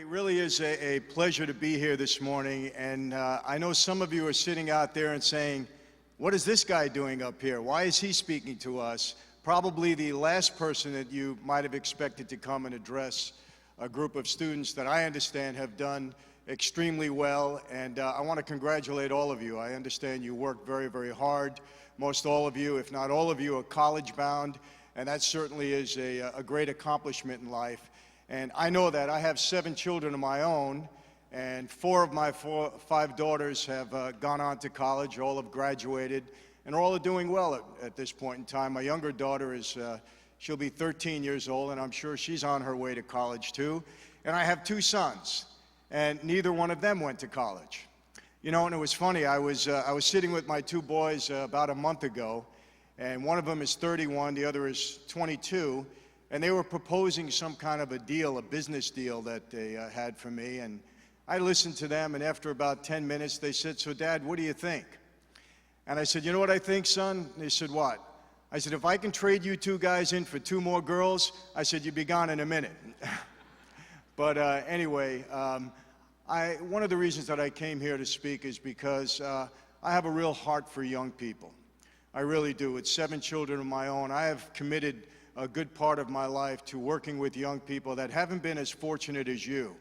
It really is a pleasure to be here this morning, and I know some of you are sitting out there and saying, what is this guy doing up here? Why is he speaking to us? Probably the last person that you might have expected to come and address a group of students that I understand have done extremely well, and I want to congratulate all of you. I understand you worked very, very hard. Most all of you, if not all of you, are college-bound, and that certainly is a great accomplishment in life. And I know that. I have 7 children of my own, and 4 of my 5 daughters have gone on to college, all have graduated, and all are doing well at this point in time. My younger daughter is, she'll be 13 years old, and I'm sure she's on her way to college too. And I have 2 sons, and neither one of them went to college. You know, and it was funny, I was sitting with my 2 boys about a month ago, and one of them is 31, the other is 22, and they were proposing some kind of a deal, a business deal that they had for me. And I listened to them, and after about 10 minutes, they said, "So, Dad, what do you think?" And I said, "You know what I think, son?" And they said, "What?" I said, "If I can trade you 2 guys in for 2 more girls," I said, "you'd be gone in a minute." But anyway, one of the reasons that I came here to speak is because I have a real heart for young people. I really do. With 7 children of my own, I have committed a good part of my life to working with young people that haven't been as fortunate as you.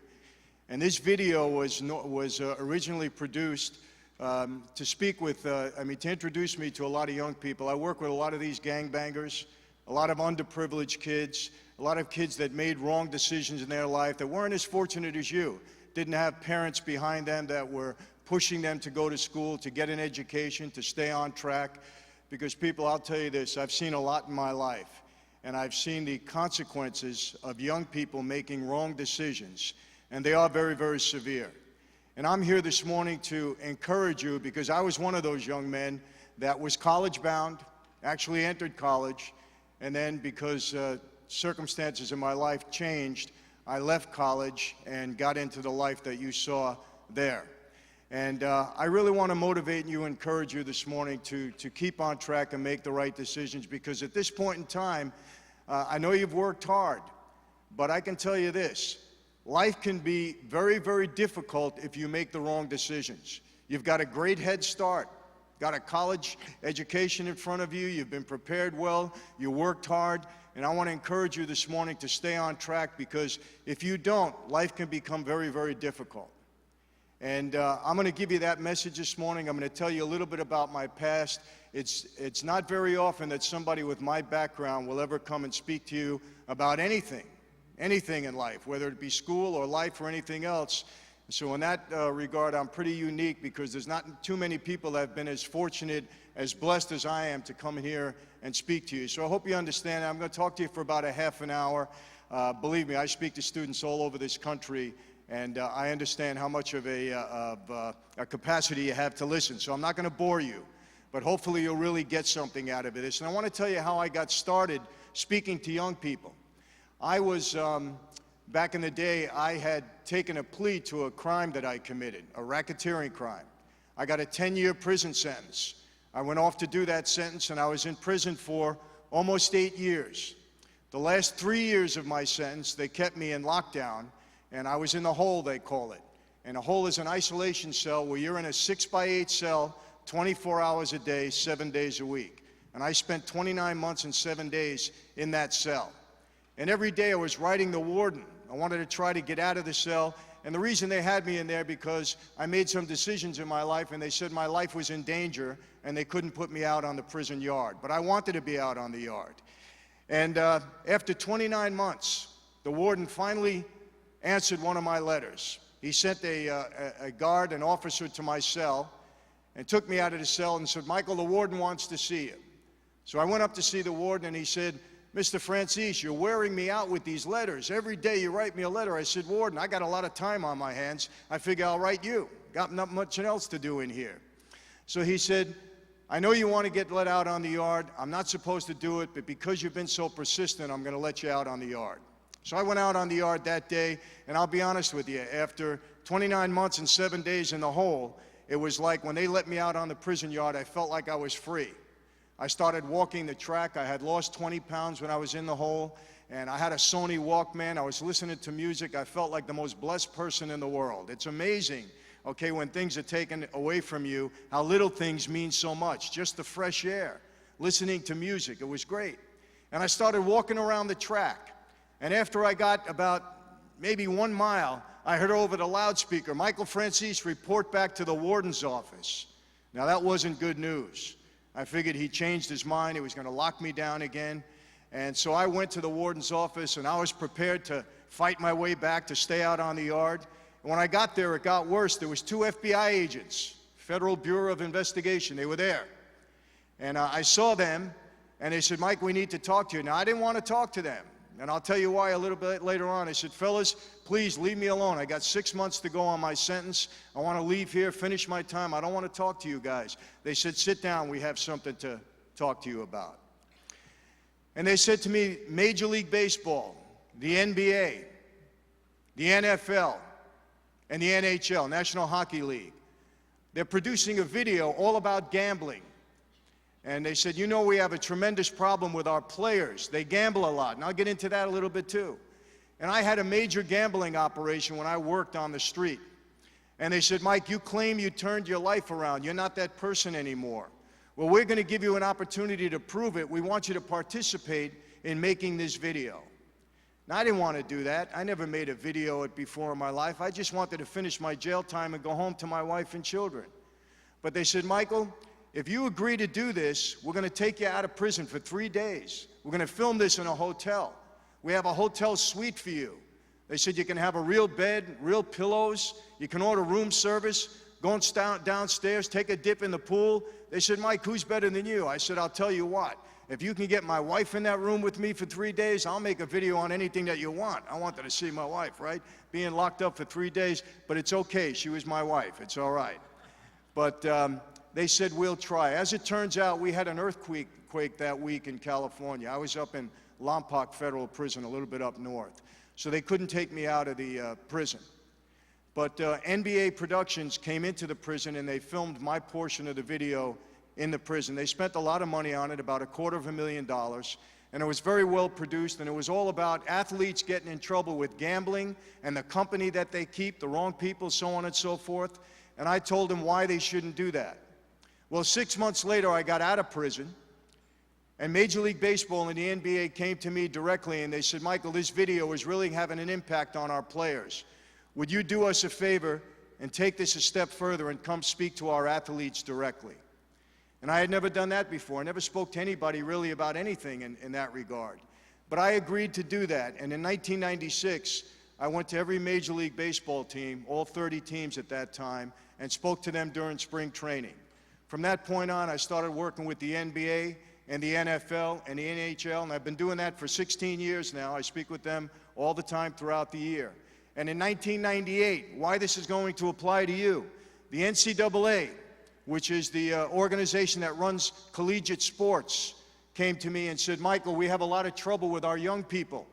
And this video was originally produced to speak with, to introduce me to a lot of young people. I work with a lot of these gangbangers, a lot of underprivileged kids, a lot of kids that made wrong decisions in their life that weren't as fortunate as you, didn't have parents behind them that were pushing them to go to school, to get an education, to stay on track. Because people, I'll tell you this, I've seen a lot in my life. And I've seen the consequences of young people making wrong decisions, and they are very, very severe. And I'm here this morning to encourage you, because I was one of those young men that was college-bound, actually entered college, and then because circumstances in my life changed, I left college and got into the life that you saw there. And I really want to motivate you, encourage you this morning to keep on track and make the right decisions, because at this point in time, I know you've worked hard, but I can tell you this, life can be very, very difficult if you make the wrong decisions. You've got a great head start, got a college education in front of you, you've been prepared well, you worked hard, and I want to encourage you this morning to stay on track, because if you don't, life can become very, very difficult. And I'm going to give you that message this morning. I'm going to tell you a little bit about my past. It's not very often that somebody with my background will ever come and speak to you about anything in life, whether it be school or life or anything else. So in that regard, I'm pretty unique, because there's not too many people that have been as fortunate, as blessed as I am to come here and speak to you. So I hope you understand. I'm going to talk to you for about a half an hour. Believe me, I speak to students all over this country, and I understand how much of a capacity you have to listen. So I'm not going to bore you, but hopefully you'll really get something out of this. And I want to tell you how I got started speaking to young people. I was, back in the day, I had taken a plea to a crime that I committed, a racketeering crime. I got a 10-year prison sentence. I went off to do that sentence, and I was in prison for almost 8 years. The last 3 years of my sentence, they kept me in lockdown, and I was in the hole, they call it. And a hole is an isolation cell where you're in a 6x8 cell, 24 hours a day, 7 days a week. And I spent 29 months and 7 days in that cell. And every day I was writing the warden. I wanted to try to get out of the cell. And the reason they had me in there, because I made some decisions in my life, and they said my life was in danger, and they couldn't put me out on the prison yard. But I wanted to be out on the yard. And after 29 months, the warden finally answered one of my letters. He sent a guard, an officer, to my cell and took me out of the cell and said, "Michael, the warden wants to see you." So I went up to see the warden, and he said, "Mr. Franzese, you're wearing me out with these letters. Every day you write me a letter." I said, "Warden, I got a lot of time on my hands. I figure I'll write you. Got not much else to do in here." So he said, "I know you want to get let out on the yard. I'm not supposed to do it, but because you've been so persistent, I'm going to let you out on the yard." So I went out on the yard that day, and I'll be honest with you, after 29 months and 7 days in the hole, it was like when they let me out on the prison yard, I felt like I was free. I started walking the track. I had lost 20 pounds when I was in the hole, and I had a Sony Walkman. I was listening to music. I felt like the most blessed person in the world. It's amazing, okay, when things are taken away from you, how little things mean so much. Just the fresh air, listening to music, it was great. And I started walking around the track. And after I got about maybe 1 mile, I heard over the loudspeaker, Michael Franzese report back to the warden's office. Now that wasn't good news. I figured he changed his mind, he was going to lock me down again. And so I went to the warden's office, and I was prepared to fight my way back to stay out on the yard. And when I got there, it got worse. There was 2 FBI agents, Federal Bureau of Investigation. They were there. And I saw them, and they said, Mike, we need to talk to you. Now, I didn't want to talk to them. And I'll tell you why a little bit later on. I said, fellas, please leave me alone. I got 6 months to go on my sentence. I want to leave here, finish my time. I don't want to talk to you guys. They said, sit down. We have something to talk to you about. And they said to me, Major League Baseball, the NBA, the NFL, and the NHL, National Hockey League, they're producing a video all about gambling. And they said, you know, we have a tremendous problem with our players. They gamble a lot, and I'll get into that a little bit too. And I had a major gambling operation when I worked on the street. And they said, Mike, you claim you turned your life around. You're not that person anymore. Well, we're going to give you an opportunity to prove it. We want you to participate in making this video. Now, I didn't want to do that. I never made a video before in my life. I just wanted to finish my jail time and go home to my wife and children. But they said, Michael, if you agree to do this, we're going to take you out of prison for 3 days. We're going to film this in a hotel. We have a hotel suite for you. They said you can have a real bed, real pillows. You can order room service. Go downstairs, take a dip in the pool. They said, Mike, who's better than you? I said, I'll tell you what. If you can get my wife in that room with me for 3 days, I'll make a video on anything that you want. I wanted to see my wife, right? Being locked up for 3 days, but it's okay. She was my wife. It's all right. But they said, we'll try. As it turns out, we had an earthquake that week in California. I was up in Lompoc Federal Prison, a little bit up north. So they couldn't take me out of the prison. But NBA Productions came into the prison, and they filmed my portion of the video in the prison. They spent a lot of money on it, about $250,000, and it was very well produced, and it was all about athletes getting in trouble with gambling and the company that they keep, the wrong people, so on and so forth. And I told them why they shouldn't do that. Well, 6 months later, I got out of prison, and Major League Baseball and the NBA came to me directly, and they said, Michael, this video is really having an impact on our players. Would you do us a favor and take this a step further and come speak to our athletes directly? And I had never done that before. I never spoke to anybody really about anything in that regard. But I agreed to do that. And in 1996, I went to every Major League Baseball team, all 30 teams at that time, and spoke to them during spring training. From that point on, I started working with the NBA and the NFL and the NHL, and I've been doing that for 16 years now. I speak with them all the time throughout the year. And in 1998, why this is going to apply to you, the NCAA, which is the organization that runs collegiate sports, came to me and said, Michael, we have a lot of trouble with our young people.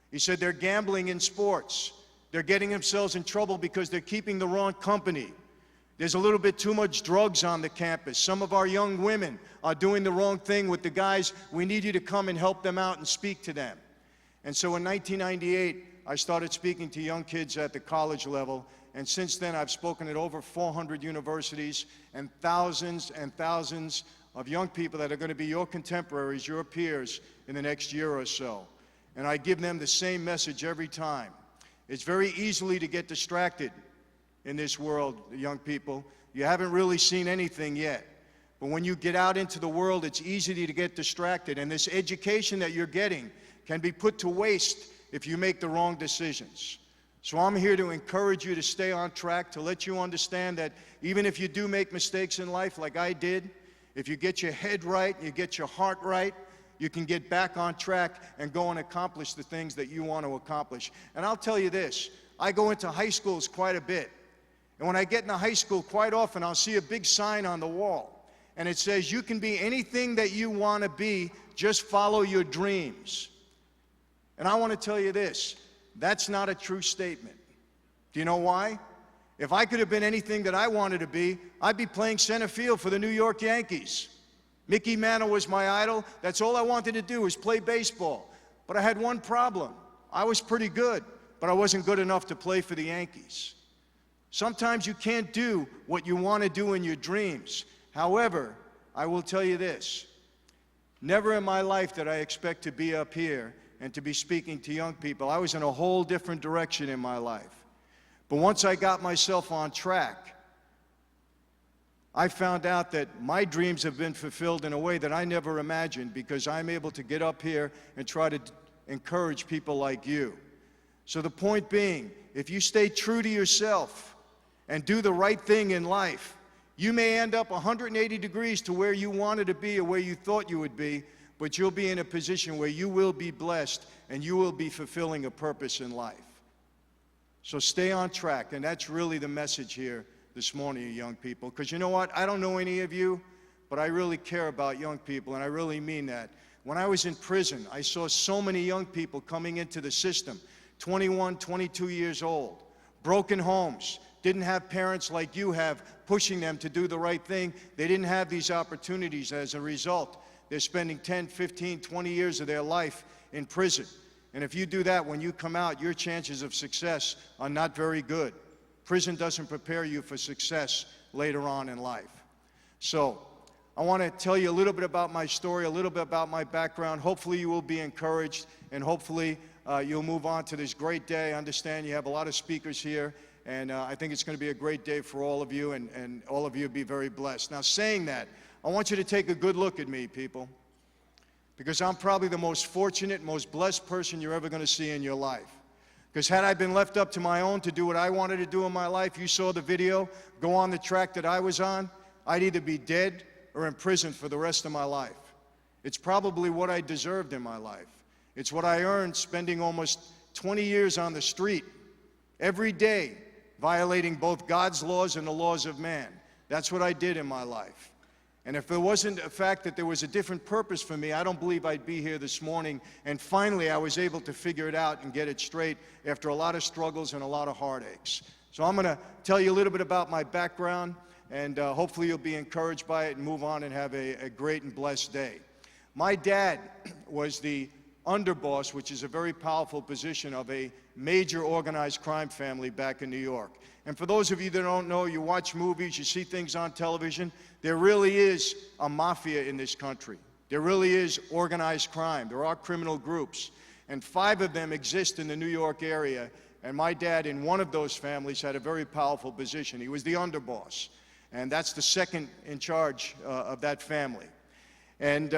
He said they're gambling in sports. They're getting themselves in trouble because they're keeping the wrong company. There's a little bit too much drugs on the campus. Some of our young women are doing the wrong thing with the guys. We need you to come and help them out and speak to them. And so in 1998, I started speaking to young kids at the college level, and since then I've spoken at over 400 universities and thousands of young people that are going to be your contemporaries, your peers in the next year or so. And I give them the same message every time. It's very easily to get distracted in this world, young people. You haven't really seen anything yet. But when you get out into the world, it's easy to get distracted, and this education that you're getting can be put to waste if you make the wrong decisions. So I'm here to encourage you to stay on track, to let you understand that even if you do make mistakes in life like I did, if you get your head right, you get your heart right, you can get back on track and go and accomplish the things that you want to accomplish. And I'll tell you this, I go into high schools quite a bit. And when I get into high school, quite often I'll see a big sign on the wall. And it says, you can be anything that you want to be, just follow your dreams. And I want to tell you this, that's not a true statement. Do you know why? If I could have been anything that I wanted to be, I'd be playing center field for the New York Yankees. Mickey Mantle was my idol. That's all I wanted to do was play baseball. But I had one problem. I was pretty good, but I wasn't good enough to play for the Yankees. Sometimes you can't do what you want to do in your dreams. However, I will tell you this. Never in my life did I expect to be up here and to be speaking to young people. I was in a whole different direction in my life. But once I got myself on track, I found out that my dreams have been fulfilled in a way that I never imagined, because I'm able to get up here and try to encourage people like you. So the point being, if you stay true to yourself and do the right thing in life, you may end up 180 degrees to where you wanted to be or where you thought you would be, but you'll be in a position where you will be blessed and you will be fulfilling a purpose in life. So stay on track, and that's really the message here this morning, you young people. Because you know what? I don't know any of you, but I really care about young people, and I really mean that. When I was in prison, I saw so many young people coming into the system, 21, 22 years old, broken homes, didn't have parents like you have pushing them to do the right thing. They didn't have these opportunities. As a result, they're spending 10, 15, 20 years of their life in prison. And if you do that, when you come out, your chances of success are not very good. Prison doesn't prepare you for success later on in life. So I want to tell you a little bit about my story, a little bit about my background. Hopefully you will be encouraged, and hopefully you'll move on to this great day. I understand you have a lot of speakers here, and I think it's going to be a great day for all of you, and all of you be very blessed. Now, saying that, I want you to take a good look at me, people, because I'm probably the most fortunate, most blessed person you're ever going to see in your life. Because had I been left up to my own to do what I wanted to do in my life, you saw the video, go on the track that I was on, I'd either be dead or in prison for the rest of my life. It's probably what I deserved in my life. It's what I earned spending almost 20 years on the street, every day, violating both God's laws and the laws of man. That's what I did in my life. And if it wasn't a fact that there was a different purpose for me, I don't believe I'd be here this morning. And finally, I was able to figure it out and get it straight after a lot of struggles and a lot of heartaches. So I'm going to tell you a little bit about my background, and hopefully you'll be encouraged by it and move on and have a great and blessed day. My dad was the underboss, which is a very powerful position, of a major organized crime family back in New York. And for those of you that don't know, you watch movies, you see things on television, there really is a mafia in this country. There really is organized crime. There are criminal groups. And 5 of them exist in the New York area. And my dad, in one of those families, had a very powerful position. He was the underboss. And that's the second in charge of that family. And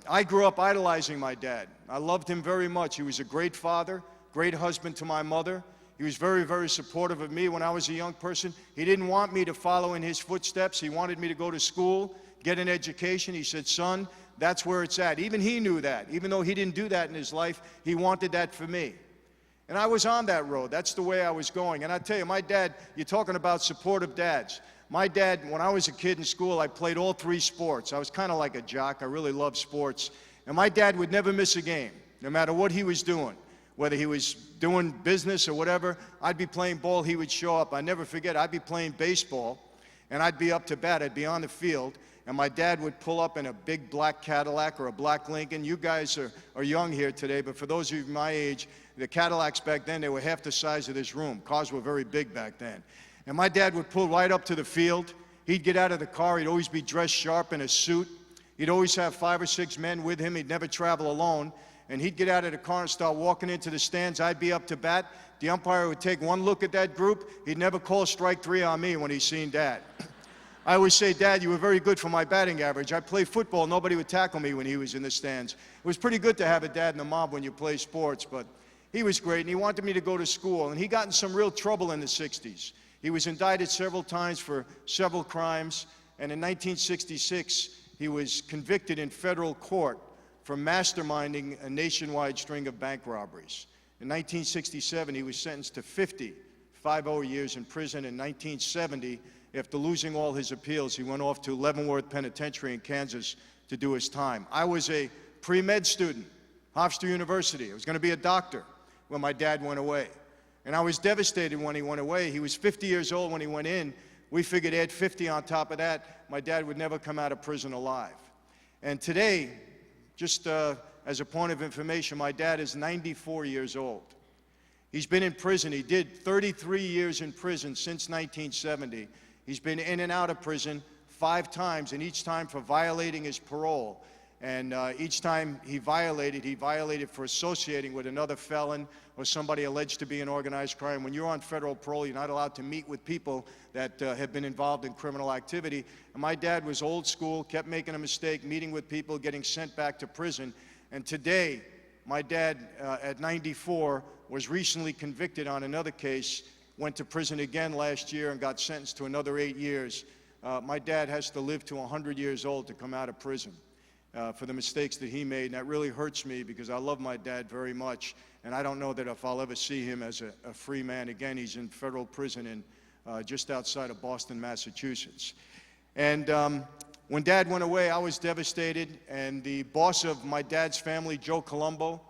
I grew up idolizing my dad. I loved him very much. He was a great father, great husband to my mother. He was very, very supportive of me when I was a young person. He didn't want me to follow in his footsteps. He wanted me to go to school, get an education. He said, son, that's where it's at. Even he knew that. Even though he didn't do that in his life, he wanted that for me. And I was on that road. That's the way I was going. And I tell you, my dad, you're talking about supportive dads. My dad, when I was a kid in school, I played all 3 sports. I was kind of like a jock. I really loved sports. And my dad would never miss a game, no matter what he was doing. Whether he was doing business or whatever, I'd be playing ball, he would show up. I never forget, I'd be playing baseball, and I'd be up to bat. I'd be on the field, and my dad would pull up in a big black Cadillac or a black Lincoln. You guys are young here today, but for those of you my age, the Cadillacs back then, they were half the size of this room. Cars were very big back then. And my dad would pull right up to the field. He'd get out of the car. He'd always be dressed sharp in a suit. He'd always have 5 or 6 men with him. He'd never travel alone. And he'd get out of the car and start walking into the stands. I'd be up to bat. The umpire would take one look at that group. He'd never call strike 3 on me when he seen Dad. I always say, Dad, you were very good for my batting average. I played football. Nobody would tackle me when he was in the stands. It was pretty good to have a dad and a mom when you play sports, but he was great, and he wanted me to go to school. And he got in some real trouble in the 60s. He was indicted several times for several crimes, and in 1966, he was convicted in federal court for masterminding a nationwide string of bank robberies. In 1967, he was sentenced to 50 years in prison. In 1970, after losing all his appeals, he went off to Leavenworth Penitentiary in Kansas to do his time. I was a pre-med student, Hofstra University. I was going to be a doctor when my dad went away. And I was devastated when he went away. He was 50 years old when he went in. We figured add 50 on top of that, my dad would never come out of prison alive. And today, just a as a point of information, my dad is 94 years old. He's been in prison. He did 33 years in prison since 1970. He's been in and out of prison 5 times, and each time for violating his parole. And each time he violated for associating with another felon or somebody alleged to be in organized crime. When you're on federal parole, you're not allowed to meet with people that have been involved in criminal activity. And my dad was old school, kept making a mistake, meeting with people, getting sent back to prison. And today, my dad, at 94, was recently convicted on another case, went to prison again last year and got sentenced to another 8 years. My dad has to live to 100 years old to come out of prison for the mistakes that he made, and that really hurts me because I love my dad very much, and I don't know that if I'll ever see him as a free man again. He's in federal prison in just outside of Boston, Massachusetts. And when Dad went away, I was devastated, and the boss of my dad's family, Joe Colombo,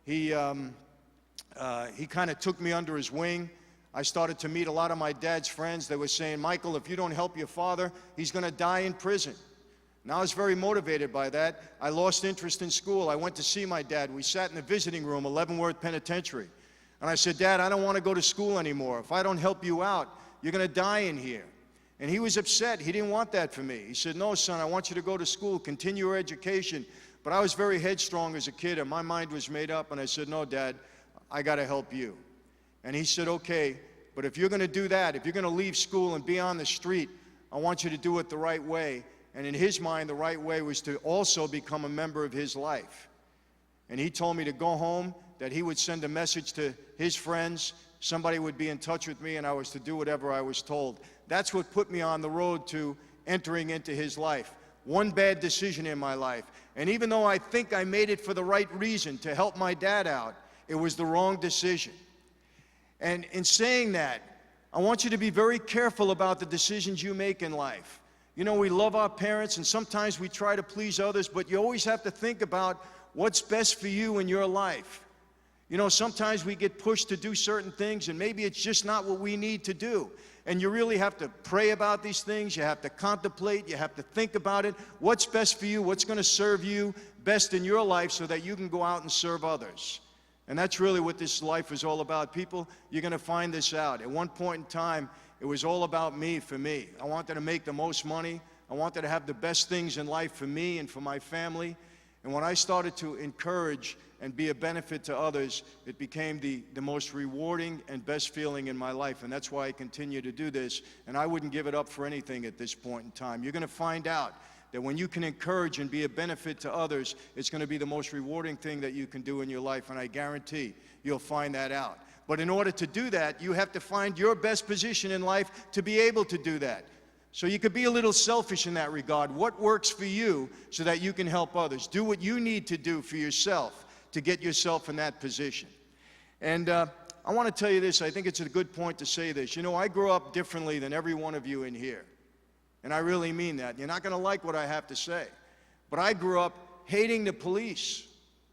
he kind of took me under his wing. I started to meet a lot of my dad's friends. They were saying, Michael, if you don't help your father, he's going to die in prison. And I was very motivated by that. I lost interest in school. I went to see my dad. We sat in the visiting room, Leavenworth Penitentiary. And I said, Dad, I don't want to go to school anymore. If I don't help you out, you're going to die in here. And he was upset. He didn't want that for me. He said, no, son, I want you to go to school, continue your education. But I was very headstrong as a kid, and my mind was made up. And I said, no, Dad, I got to help you. And he said, okay, but if you're going to do that, if you're going to leave school and be on the street, I want you to do it the right way. And in his mind, the right way was to also become a member of his life. And he told me to go home, that he would send a message to his friends, somebody would be in touch with me, and I was to do whatever I was told. That's what put me on the road to entering into his life. One bad decision in my life. And even though I think I made it for the right reason, to help my dad out, it was the wrong decision. And in saying that, I want you to be very careful about the decisions you make in life. You know, we love our parents, and sometimes we try to please others, but you always have to think about what's best for you in your life. You know, sometimes we get pushed to do certain things, and maybe it's just not what we need to do. And you really have to pray about these things. You have to contemplate. You have to think about it. What's best for you? What's going to serve you best in your life so that you can go out and serve others? And that's really what this life is all about. People, you're going to find this out. At one point in time, it was all about me, for me. I wanted to make the most money. I wanted to have the best things in life for me and for my family. And when I started to encourage and be a benefit to others, it became the most rewarding and best feeling in my life. And that's why I continue to do this. And I wouldn't give it up for anything at this point in time. You're going to find out that when you can encourage and be a benefit to others, it's going to be the most rewarding thing that you can do in your life. And I guarantee you'll find that out. But in order to do that, you have to find your best position in life to be able to do that. So you could be a little selfish in that regard. What works for you so that you can help others? Do what you need to do for yourself to get yourself in that position. And I want to tell you this. I think it's a good point to say this. You know, I grew up differently than every one of you in here. And I really mean that. You're not going to like what I have to say. But I grew up hating the police.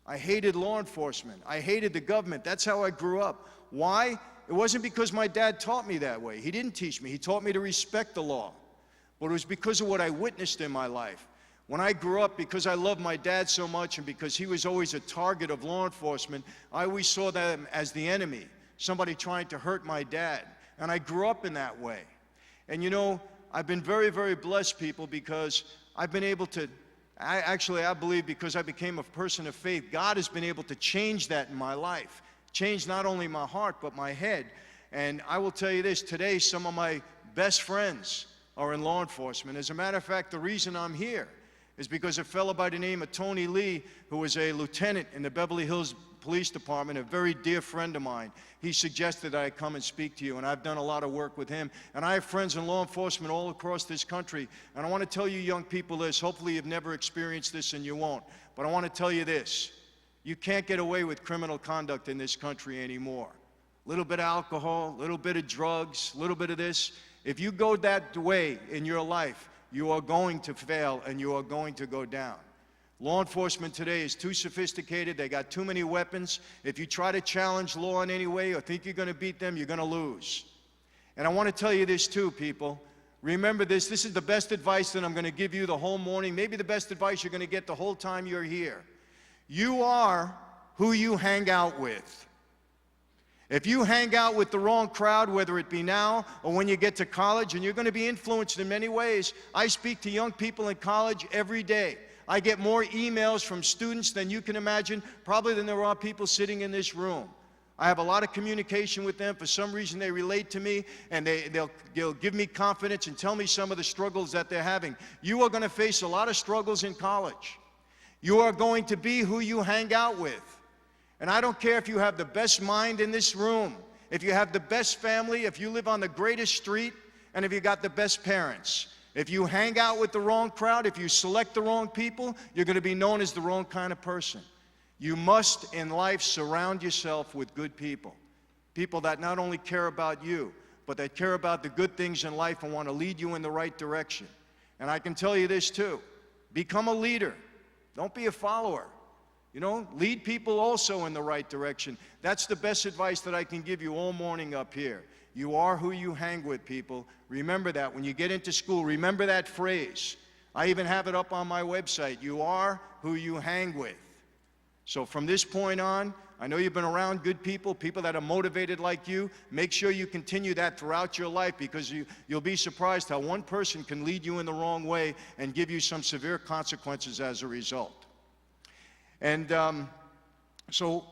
I hated law enforcement. I hated the government. That's how I grew up. Why? It wasn't because my dad taught me that way. He didn't teach me. He taught me to respect the law. But it was because of what I witnessed in my life. When I grew up, because I loved my dad so much and because he was always a target of law enforcement, I always saw them as the enemy, somebody trying to hurt my dad. And I grew up in that way. And you know, I've been very, very blessed, people, because I've been able to, I believe because I became a person of faith, God has been able to change that in my life. Change not only my heart, but my head. And I will tell you this, today some of my best friends are in law enforcement. As a matter of fact, the reason I'm here is because a fellow by the name of Tony Lee, who was a lieutenant in the Beverly Hills Police Department, a very dear friend of mine, he suggested that I come and speak to you, and I've done a lot of work with him. And I have friends in law enforcement all across this country, and I want to tell you young people this. Hopefully you've never experienced this and you won't, but I want to tell you this. You can't get away with criminal conduct in this country anymore. A little bit of alcohol, a little bit of drugs, a little bit of this. If you go that way in your life, you are going to fail and you are going to go down. Law enforcement today is too sophisticated. They got too many weapons. If you try to challenge law in any way or think you're going to beat them, you're going to lose. And I want to tell you this too, people. Remember this. This is the best advice that I'm going to give you the whole morning. Maybe the best advice you're going to get the whole time you're here. You are who you hang out with. If you hang out with the wrong crowd, whether it be now or when you get to college, and you're going to be influenced in many ways. I speak to young people in college every day. I get more emails from students than you can imagine, probably than there are people sitting in this room. I have a lot of communication with them. For some reason, they relate to me, and they'll give me confidence and tell me some of the struggles that they're having. You are going to face a lot of struggles in college. You are going to be who you hang out with. And I don't care if you have the best mind in this room, if you have the best family, if you live on the greatest street, and if you got the best parents. If you hang out with the wrong crowd, if you select the wrong people, you're going to be known as the wrong kind of person. You must, in life, surround yourself with good people. People that not only care about you, but that care about the good things in life and want to lead you in the right direction. And I can tell you this too, become a leader. Don't be a follower. You know, lead people also in the right direction. That's the best advice that I can give you all morning up here. You are who you hang with, people. Remember that. When you get into school, remember that phrase. I even have it up on my website. You are who you hang with. So from this point on, I know you've been around good people, people that are motivated like you. Make sure you continue that throughout your life, because you'll be surprised how one person can lead you in the wrong way and give you some severe consequences as a result. And so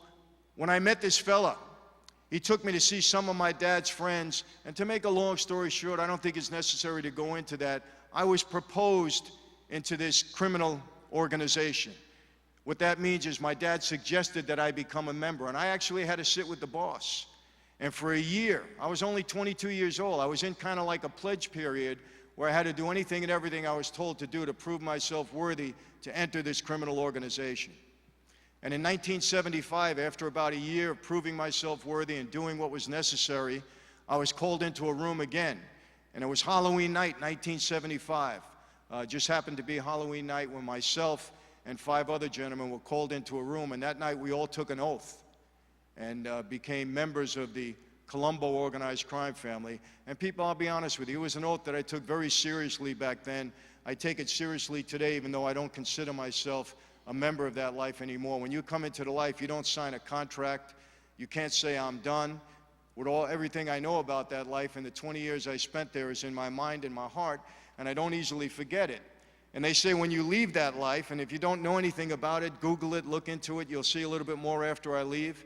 when I met this fella, he took me to see some of my dad's friends. And to make a long story short, I don't think it's necessary to go into that. I was proposed into this criminal organization. What that means is my dad suggested that I become a member. And I actually had to sit with the boss. And for a year, I was only 22 years old. I was in kind of like a pledge period where I had to do anything and everything I was told to do to prove myself worthy to enter this criminal organization. And in 1975, after about a year of proving myself worthy and doing what was necessary, I was called into a room again. And it was Halloween night, 1975. Just happened to be Halloween night when myself and 5 other gentlemen were called into a room. And that night we all took an oath and became members of the Colombo organized crime family. And people, I'll be honest with you, it was an oath that I took very seriously back then. I take it seriously today, even though I don't consider myself a member of that life anymore. When you come into the life, you don't sign a contract. You can't say I'm done. With everything I know about that life and the 20 years I spent there is in my mind and my heart, and I don't easily forget it. And they say when you leave that life, and if you don't know anything about it, Google it, look into it, you'll see a little bit more after I leave.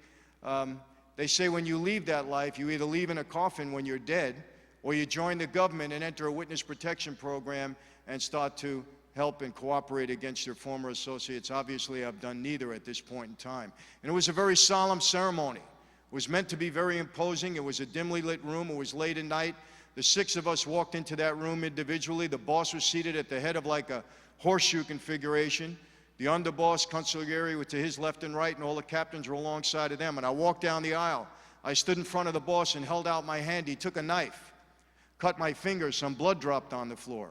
They say when you leave that life, you either leave in a coffin when you're dead, or you join the government and enter a witness protection program and start to help and cooperate against your former associates. Obviously, I've done neither at this point in time. And it was a very solemn ceremony. It was meant to be very imposing. It was a dimly lit room. It was late at night. The 6 of us walked into that room individually. The boss was seated at the head of like a horseshoe configuration. The underboss, consigliere, was to his left and right, and all the captains were alongside of them. And I walked down the aisle. I stood in front of the boss and held out my hand. He took a knife, cut my fingers. Some blood dropped on the floor.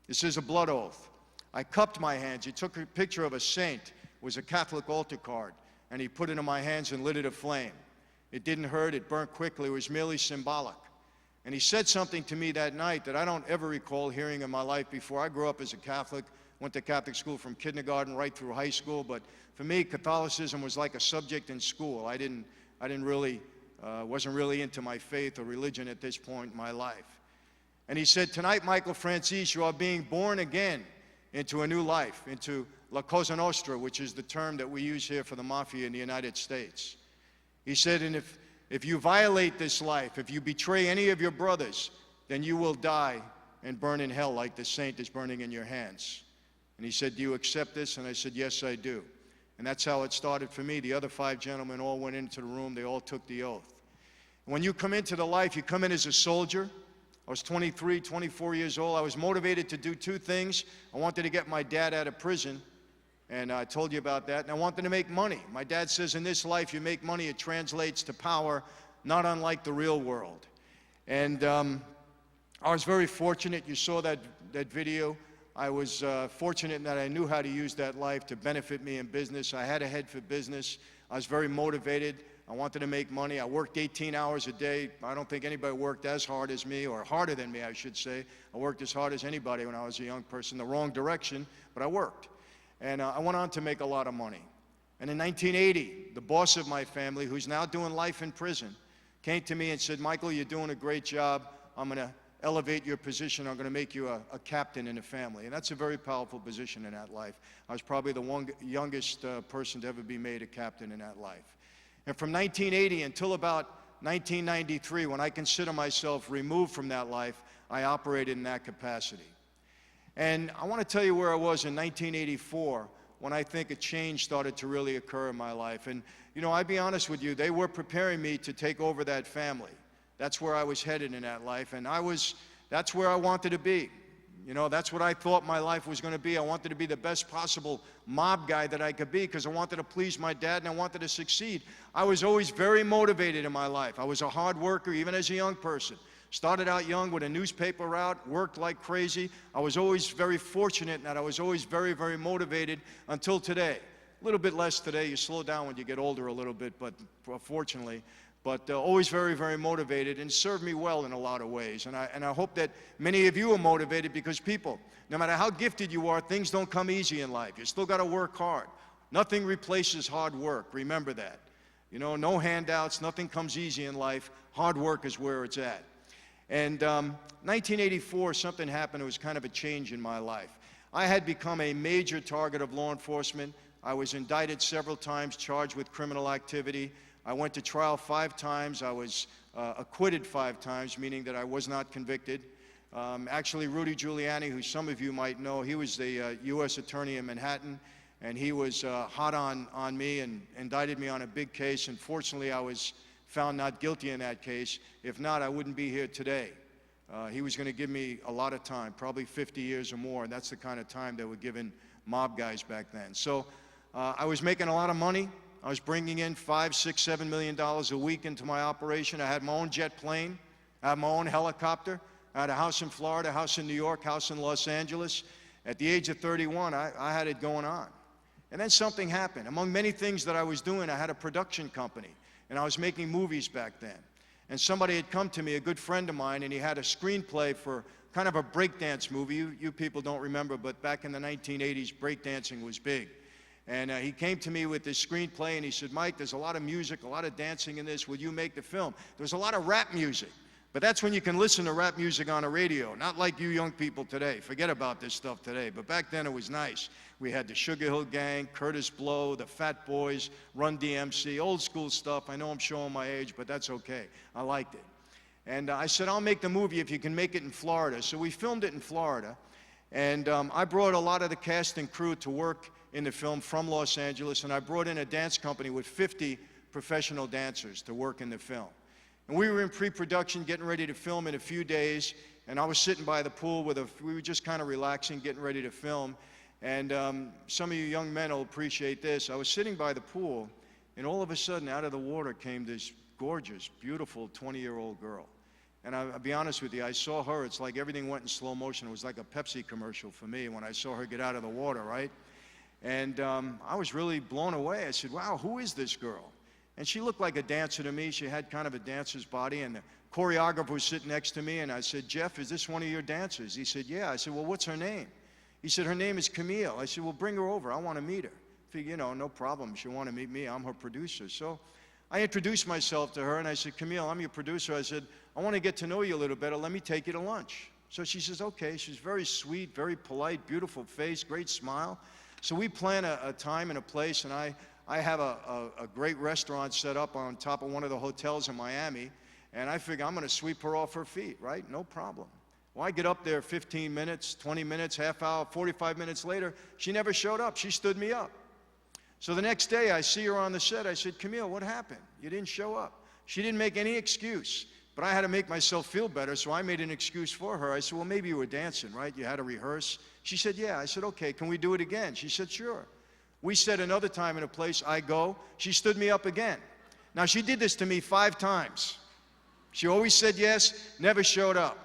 This is a blood oath. I cupped my hands. He took a picture of a saint. It was a Catholic altar card. And he put it in my hands and lit it aflame. It didn't hurt. It burnt quickly. It was merely symbolic. And he said something to me that night that I don't ever recall hearing in my life before. I grew up as a Catholic, went to Catholic school from kindergarten right through high school. But for me, Catholicism was like a subject in school. I wasn't really into my faith or religion at this point in my life. And he said, tonight, Michael Franzese, you are being born again into a new life, into La Cosa Nostra, which is the term that we use here for the mafia in the United States. He said, and if you violate this life, if you betray any of your brothers, then you will die and burn in hell like the saint is burning in your hands. And he said, do you accept this? And I said, yes, I do. And that's how it started for me. The other 5 gentlemen all went into the room. They all took the oath. And when you come into the life, you come in as a soldier. I was 23, 24 years old. I was motivated to do 2 things. I wanted to get my dad out of prison, and I told you about that. And I wanted to make money. My dad says in this life, you make money, it translates to power, not unlike the real world. And I was very fortunate. You saw that video. I was fortunate in that I knew how to use that life to benefit me in business. I had a head for business. I was very motivated. I wanted to make money. I worked 18 hours a day. I don't think anybody worked as hard as me, or harder than me, I should say. I worked as hard as anybody when I was a young person, the wrong direction, but I worked. And I went on to make a lot of money. And in 1980, the boss of my family, who's now doing life in prison, came to me and said, Michael, you're doing a great job. I'm going to elevate your position. I'm going to make you a captain in the family. And that's a very powerful position in that life. I was probably the youngest person to ever be made a captain in that life. And from 1980 until about 1993, when I consider myself removed from that life, I operated in that capacity. And I want to tell you where I was in 1984 when I think a change started to really occur in my life. And, you know, I'll be honest with you, they were preparing me to take over that family. That's where I was headed in that life, and that's where I wanted to be. You know, that's what I thought my life was going to be. I wanted to be the best possible mob guy that I could be because I wanted to please my dad and I wanted to succeed. I was always very motivated in my life. I was a hard worker even as a young person. Started out young with a newspaper route, worked like crazy. I was always very fortunate in that I was always very, very motivated until today. A little bit less today. You slow down when you get older a little bit, but fortunately. But always very, very motivated and served me well in a lot of ways. And I hope that many of you are motivated because people, no matter how gifted you are, things don't come easy in life. You still got to work hard. Nothing replaces hard work. Remember that. You know, no handouts, nothing comes easy in life. Hard work is where it's at. And 1984, something happened. It was kind of a change in my life. I had become a major target of law enforcement. I was indicted several times, charged with criminal activity. I went to trial 5 times. I was acquitted 5 times, meaning that I was not convicted. Actually, Rudy Giuliani, who some of you might know, he was the U.S. attorney in Manhattan, and he was hot on me and indicted me on a big case. Unfortunately, I was found not guilty in that case. If not, I wouldn't be here today. He was going to give me a lot of time, probably 50 years or more, and that's the kind of time they were giving mob guys back then. So I was making a lot of money. I was bringing in $5, $6, $7 million a week into my operation. I had my own jet plane. I had my own helicopter. I had a house in Florida, a house in New York, a house in Los Angeles. At the age of 31, I had it going on. And then something happened. Among many things that I was doing, I had a production company, and I was making movies back then. And somebody had come to me, a good friend of mine, and he had a screenplay for kind of a breakdance movie. You people don't remember, but back in the 1980s, breakdancing was big. And he came to me with this screenplay, and he said, Mike, there's a lot of music, a lot of dancing in this. Will you make the film? There's a lot of rap music. But that's when you can listen to rap music on the radio, not like you young people today. Forget about this stuff today. But back then, it was nice. We had the Sugar Hill Gang, Curtis Blow, the Fat Boys, Run DMC, old school stuff. I know I'm showing my age, but that's okay. I liked it. And I said, I'll make the movie if you can make it in Florida. So we filmed it in Florida. And I brought a lot of the cast and crew to work in the film from Los Angeles, and I brought in a dance company with 50 professional dancers to work in the film. And we were in pre-production, getting ready to film in a few days, and I was sitting by the pool we were just kind of relaxing, getting ready to film. And some of you young men will appreciate this. I was sitting by the pool, and all of a sudden, out of the water came this gorgeous, beautiful 20-year-old girl. And I'll be honest with you, I saw her, it's like everything went in slow motion. It was like a Pepsi commercial for me when I saw her get out of the water, right? And I was really blown away. I said, wow, who is this girl? And she looked like a dancer to me. She had kind of a dancer's body, and the choreographer was sitting next to me, and I said, Jeff, is this one of your dancers? He said, yeah. I said, well, what's her name? He said, her name is Camille. I said, well, bring her over. I want to meet her. I figured, you know, no problem. She want to meet me. I'm her producer. So I introduced myself to her, and I said, Camille, I'm your producer. I said, I want to get to know you a little better. Let me take you to lunch. So she says, okay. She's very sweet, very polite, beautiful face, great smile. So we plan a time and a place, and I have a great restaurant set up on top of one of the hotels in Miami, and I figure I'm going to sweep her off her feet, right? No problem. Well, I get up there 15 minutes, 20 minutes, half hour, 45 minutes later. She never showed up. She stood me up. So the next day, I see her on the set. I said, Camille, what happened? You didn't show up. She didn't make any excuse. But I had to make myself feel better, so I made an excuse for her. I said, well, maybe you were dancing, right? You had to rehearse. She said, yeah. I said, okay, can we do it again? She said, sure. We set another time and a place. I go. She stood me up again. Now, she did this to me 5 times. She always said yes, never showed up.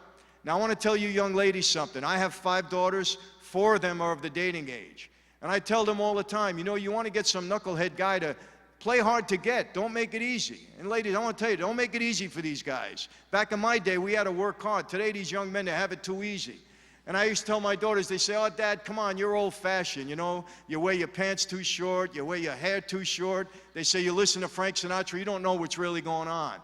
Now, I want to tell you young ladies something. I have 5 daughters. 4 of them are of the dating age. And I tell them all the time, you know, you want to get some knucklehead guy to play hard to get. Don't make it easy. And ladies, I want to tell you, don't make it easy for these guys. Back in my day, we had to work hard. Today, these young men, they have it too easy. And I used to tell my daughters, they say, oh, Dad, come on, you're old-fashioned, you know? You wear your pants too short, you wear your hair too short. They say you listen to Frank Sinatra, you don't know what's really going on.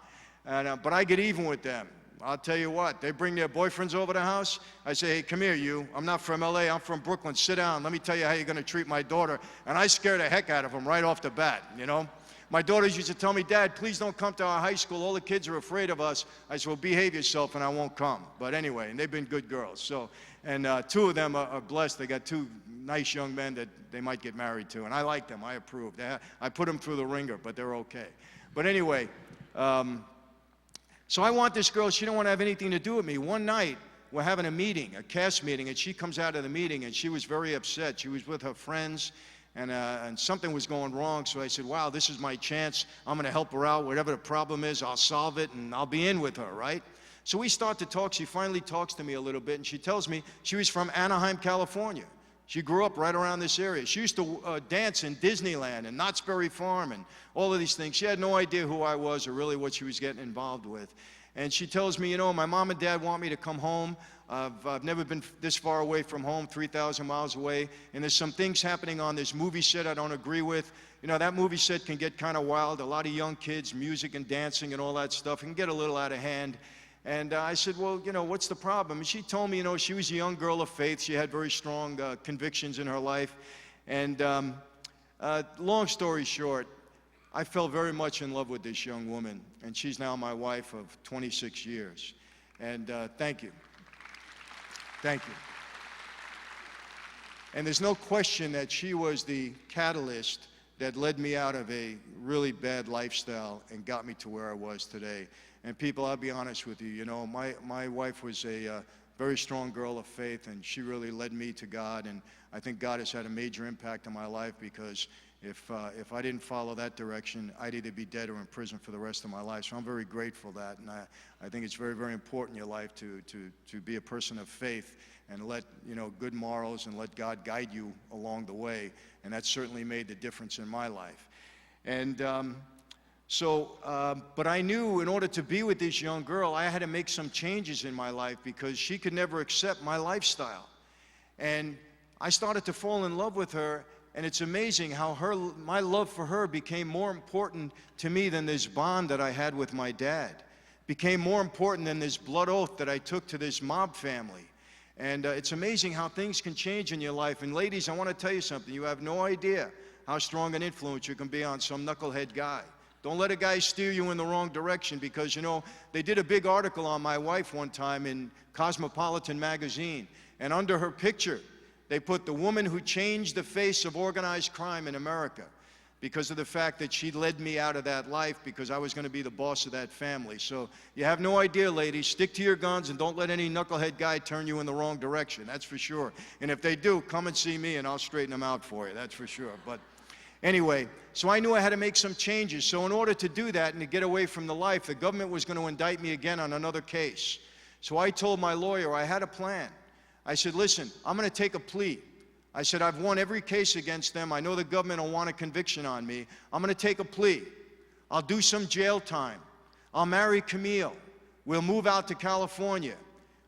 And, but I get even with them. I'll tell you what, they bring their boyfriends over the house. I say, hey, come here, you. I'm not from L.A., I'm from Brooklyn. Sit down. Let me tell you how you're going to treat my daughter. And I scare the heck out of them right off the bat, you know? My daughters used to tell me, Dad, please don't come to our high school. All the kids are afraid of us. I said, well, behave yourself and I won't come. But anyway, and they've been good girls. So, and two of them are blessed. They got two nice young men that they might get married to. And I like them. I approve. I put them through the ringer, but they're okay. But anyway, so I want this girl. She don't want to have anything to do with me. One night, we're having a meeting, a cast meeting, and she comes out of the meeting, and she was very upset. She was with her friends. And something was going wrong, so I said, wow, this is my chance. I'm going to help her out. Whatever the problem is, I'll solve it, and I'll be in with her, right? So we start to talk. She finally talks to me a little bit, and she tells me she was from Anaheim, California. She grew up right around this area. She used to dance in Disneyland and Knott's Berry Farm and all of these things. She had no idea who I was or really what she was getting involved with. And she tells me, you know, my mom and dad want me to come home. I've never been this far away from home, 3,000 miles away, and there's some things happening on this movie set I don't agree with. You know, that movie set can get kind of wild, a lot of young kids, music and dancing and all that stuff. It can get a little out of hand. And I said, well, you know, what's the problem? And she told me, you know, she was a young girl of faith. She had very strong convictions in her life. And long story short, I fell very much in love with this young woman, and she's now my wife of 26 years. And thank you. Thank you. And there's no question that she was the catalyst that led me out of a really bad lifestyle and got me to where I was today. And people, I'll be honest with you, you know, my wife was a very strong girl of faith, and she really led me to God. And I think God has had a major impact on my life, because if I didn't follow that direction, I'd either be dead or in prison for the rest of my life. So I'm very grateful for that, and I think it's very, very important in your life to be a person of faith and let, you know, good morals and let God guide you along the way. And that certainly made the difference in my life. And but I knew in order to be with this young girl, I had to make some changes in my life, because she could never accept my lifestyle. And I started to fall in love with her. And it's amazing how my love for her became more important to me than this bond that I had with my dad. Became more important than this blood oath that I took to this mob family. And it's amazing how things can change in your life. And ladies, I want to tell you something. You have no idea how strong an influence you can be on some knucklehead guy. Don't let a guy steer you in the wrong direction, because, you know, they did a big article on my wife one time in Cosmopolitan magazine. And under her picture, they put the woman who changed the face of organized crime in America, because of the fact that she led me out of that life, because I was going to be the boss of that family. So you have no idea, ladies. Stick to your guns and don't let any knucklehead guy turn you in the wrong direction. That's for sure. And if they do, come and see me and I'll straighten them out for you. That's for sure. But anyway, so I knew I had to make some changes. So in order to do that and to get away from the life, the government was going to indict me again on another case. So I told my lawyer I had a plan. I said, listen, I'm going to take a plea. I said, I've won every case against them. I know the government will want a conviction on me. I'm going to take a plea. I'll do some jail time. I'll marry Camille. We'll move out to California.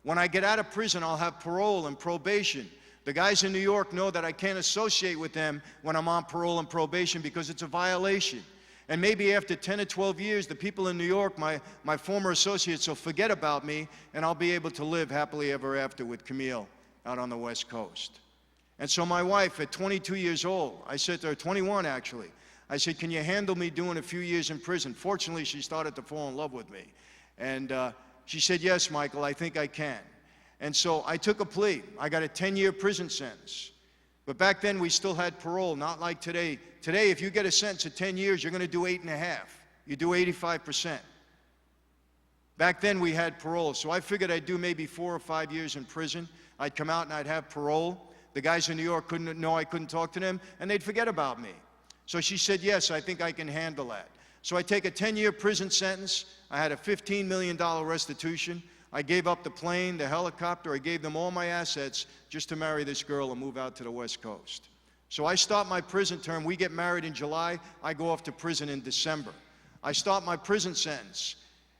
When I get out of prison, I'll have parole and probation. The guys in New York know that I can't associate with them when I'm on parole and probation, because it's a violation. And maybe after 10 or 12 years, the people in New York, my former associates, will forget about me, and I'll be able to live happily ever after with Camille out on the West Coast. And so my wife, at 22 years old, I said to her, 21 actually, I said, can you handle me doing a few years in prison? Fortunately, she started to fall in love with me. And she said, yes, Michael, I think I can. And so I took a plea. I got a 10-year prison sentence. But back then, we still had parole, not like today. Today, if you get a sentence of 10 years, you're going to do 8.5. You do 85%. Back then, we had parole. So I figured I'd do maybe 4 or 5 years in prison. I'd come out and I'd have parole. The guys in New York couldn't know I couldn't talk to them, and they'd forget about me. So she said, yes, I think I can handle that. So I take a 10-year prison sentence. I had a $15 million restitution. I gave up the plane, the helicopter. I gave them all my assets just to marry this girl and move out to the West Coast. So I start my prison term. We get married in July. I go off to prison in December. I start my prison sentence.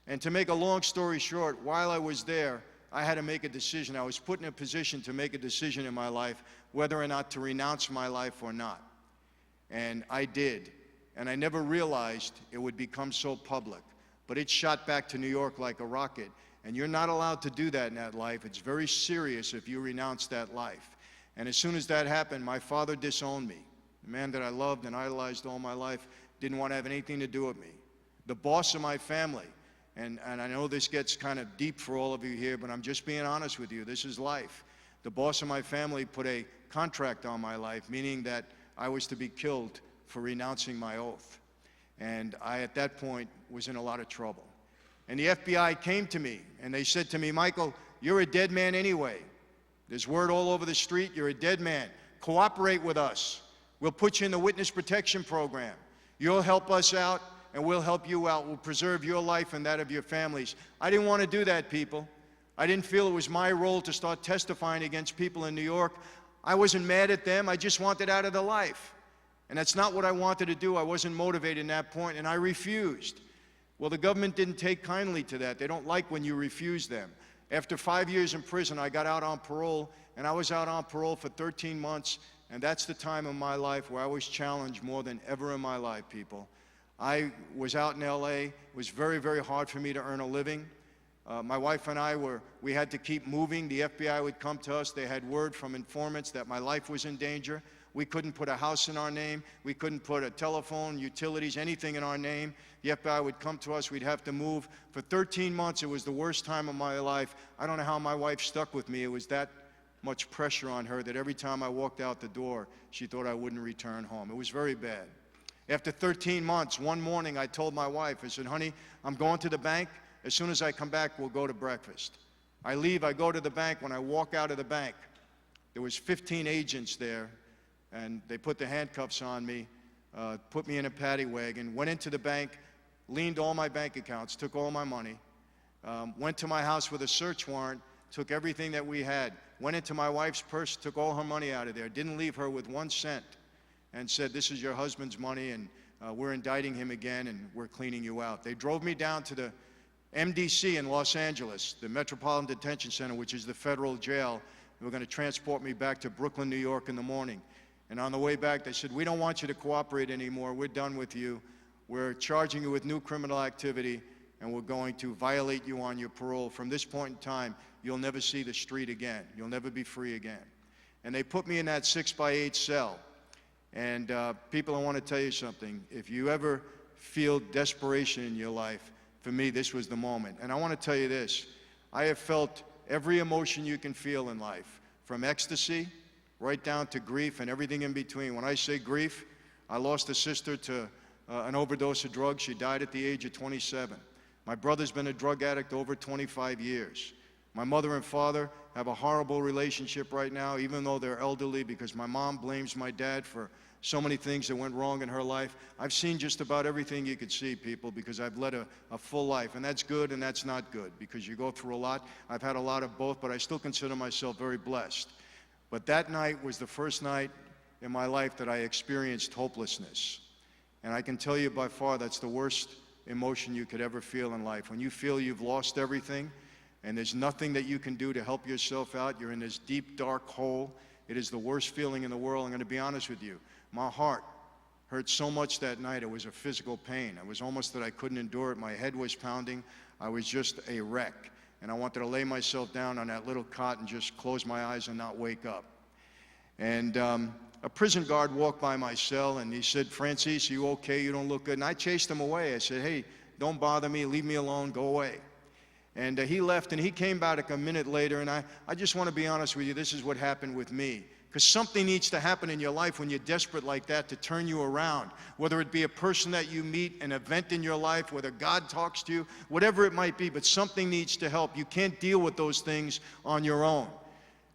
And to make a long story short, while I was there, I had to make a decision. I was put in a position to make a decision in my life whether or not to renounce my life or not. And I did. And I never realized it would become so public. But it shot back to New York like a rocket. And you're not allowed to do that in that life. It's very serious if you renounce that life. And as soon as that happened, my father disowned me. The man that I loved and idolized all my life didn't want to have anything to do with me. The boss of my family, and I know this gets kind of deep for all of you here, but I'm just being honest with you. This is life. The boss of my family put a contract on my life, meaning that I was to be killed for renouncing my oath. And I, at that point, was in a lot of trouble. And the FBI came to me, and they said to me, Michael, you're a dead man anyway. There's word all over the street, you're a dead man. Cooperate with us. We'll put you in the witness protection program. You'll help us out, and we'll help you out. We'll preserve your life and that of your families. I didn't want to do that, people. I didn't feel it was my role to start testifying against people in New York. I wasn't mad at them. I just wanted out of the life. And that's not what I wanted to do. I wasn't motivated in that point, and I refused. Well, the government didn't take kindly to that. They don't like when you refuse them. After 5 years in prison, I got out on parole, and I was out on parole for 13 months, and that's the time in my life where I was challenged more than ever in my life, people. I was out in LA. It was very, very hard for me to earn a living. My wife and I we had to keep moving. The FBI would come to us. They had word from informants that my life was in danger. We couldn't put a house in our name. We couldn't put a telephone, utilities, anything in our name. The FBI would come to us. We'd have to move. For 13 months, it was the worst time of my life. I don't know how my wife stuck with me. It was that much pressure on her that every time I walked out the door, she thought I wouldn't return home. It was very bad. After 13 months, one morning, I told my wife, I said, honey, I'm going to the bank. As soon as I come back, we'll go to breakfast. I leave, I go to the bank. When I walk out of the bank, there was 15 agents there, and they put the handcuffs on me, put me in a paddy wagon, went into the bank, leaned all my bank accounts, took all my money, went to my house with a search warrant, took everything that we had, went into my wife's purse, took all her money out of there, didn't leave her with 1 cent, and said, this is your husband's money, and we're indicting him again, and we're cleaning you out. They drove me down to the MDC in Los Angeles, the Metropolitan Detention Center, which is the federal jail. They were going to transport me back to Brooklyn, New York in the morning. And on the way back, they said, we don't want you to cooperate anymore. We're done with you. We're charging you with new criminal activity, and we're going to violate you on your parole. From this point in time, you'll never see the street again. You'll never be free again. And they put me in that 6x8 cell. And people, I want to tell you something. If you ever feel desperation in your life, for me, this was the moment. And I want to tell you this. I have felt every emotion you can feel in life, from ecstasy right down to grief and everything in between. When I say grief, I lost a sister to an overdose of drugs. She died at the age of 27. My brother's been a drug addict over 25 years. My mother and father have a horrible relationship right now, even though they're elderly, because my mom blames my dad for so many things that went wrong in her life. I've seen just about everything you could see, people, because I've led a full life. And that's good and that's not good, because you go through a lot. I've had a lot of both, but I still consider myself very blessed. But that night was the first night in my life that I experienced hopelessness. And I can tell you by far that's the worst emotion you could ever feel in life. When you feel you've lost everything and there's nothing that you can do to help yourself out, you're in this deep, dark hole. It is the worst feeling in the world. I'm going to be honest with you. My heart hurt so much that night. It was a physical pain. It was almost that I couldn't endure it. My head was pounding. I was just a wreck. And I wanted to lay myself down on that little cot and just close my eyes and not wake up. And a prison guard walked by my cell and he said, Franzese, are you okay? You don't look good. And I chased him away. I said, hey, don't bother me. Leave me alone. Go away. And he left, and he came back a minute later, and I just want to be honest with you. This is what happened with me. Because something needs to happen in your life when you're desperate like that to turn you around. Whether it be a person that you meet, an event in your life, whether God talks to you, whatever it might be, but something needs to help. You can't deal with those things on your own.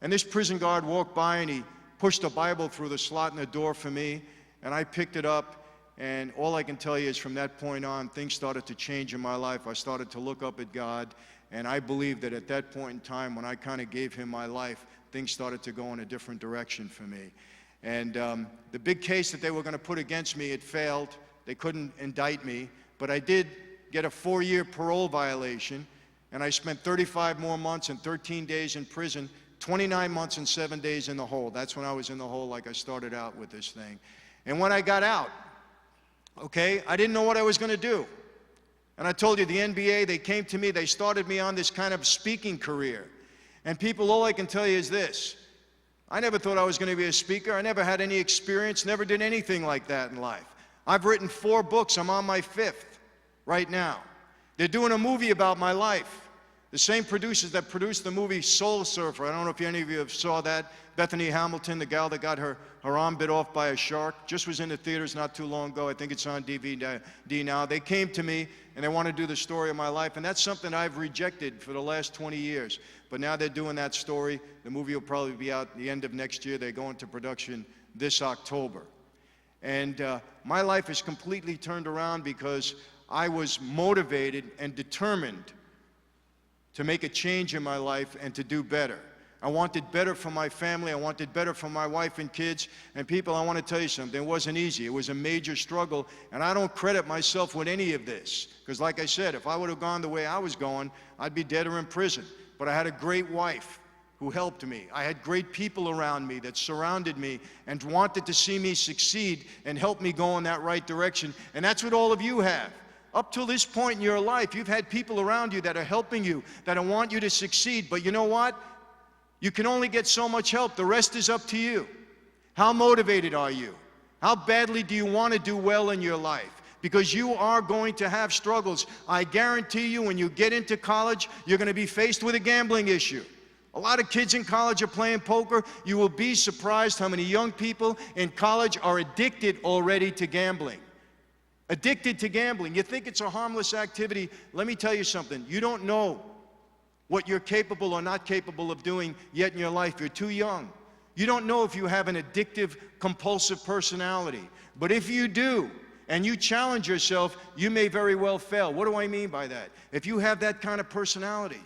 And this prison guard walked by, and he pushed a Bible through the slot in the door for me, and I picked it up. And all I can tell you is from that point on, things started to change in my life. I started to look up at God, and I believe that at that point in time, when I kind of gave him my life, things started to go in a different direction for me. And the big case that they were going to put against me, it failed. They couldn't indict me, but I did get a 4-year parole violation. and I spent 35 more months and 13 days in prison, 29 months and 7 days in the hole. That's when I was in the hole, like I started out with this thing. And when I got out, okay, I didn't know what I was going to do. And I told you, the NBA, they came to me, they started me on this kind of speaking career. And people, all I can tell you is this: I never thought I was going to be a speaker. I never had any experience, never did anything like that in life. I've written 4 books. I'm on my 5th right now. They're doing a movie about my life. The same producers that produced the movie Soul Surfer. I don't know if any of you have saw that. Bethany Hamilton, the gal that got her arm bit off by a shark, just was in the theaters not too long ago. I think it's on DVD now. They came to me and they want to do the story of my life, and that's something I've rejected for the last 20 years. But now they're doing that story. The movie will probably be out the end of next year. They go into production this October. And my life is completely turned around because I was motivated and determined to make a change in my life and to do better. I wanted better for my family. I wanted better for my wife and kids. And people, I want to tell you something. It wasn't easy. It was a major struggle. And I don't credit myself with any of this. Because like I said, if I would have gone the way I was going, I'd be dead or in prison. But I had a great wife who helped me. I had great people around me that surrounded me and wanted to see me succeed and help me go in that right direction. And that's what all of you have. Up till this point in your life, you've had people around you that are helping you, that want you to succeed. But you know what? You can only get so much help. The rest is up to you. How motivated are you? How badly do you want to do well in your life? Because you are going to have struggles. I guarantee you, when you get into college, you're going to be faced with a gambling issue. A lot of kids in college are playing poker. You will be surprised how many young people in college are addicted already to gambling. Addicted to gambling. You think it's a harmless activity. Let me tell you something. You don't know what you're capable or not capable of doing yet in your life. You're too young. You don't know if you have an addictive, compulsive personality. But if you do, and you challenge yourself, you may very well fail. What do I mean by that? If you have that kind of personality,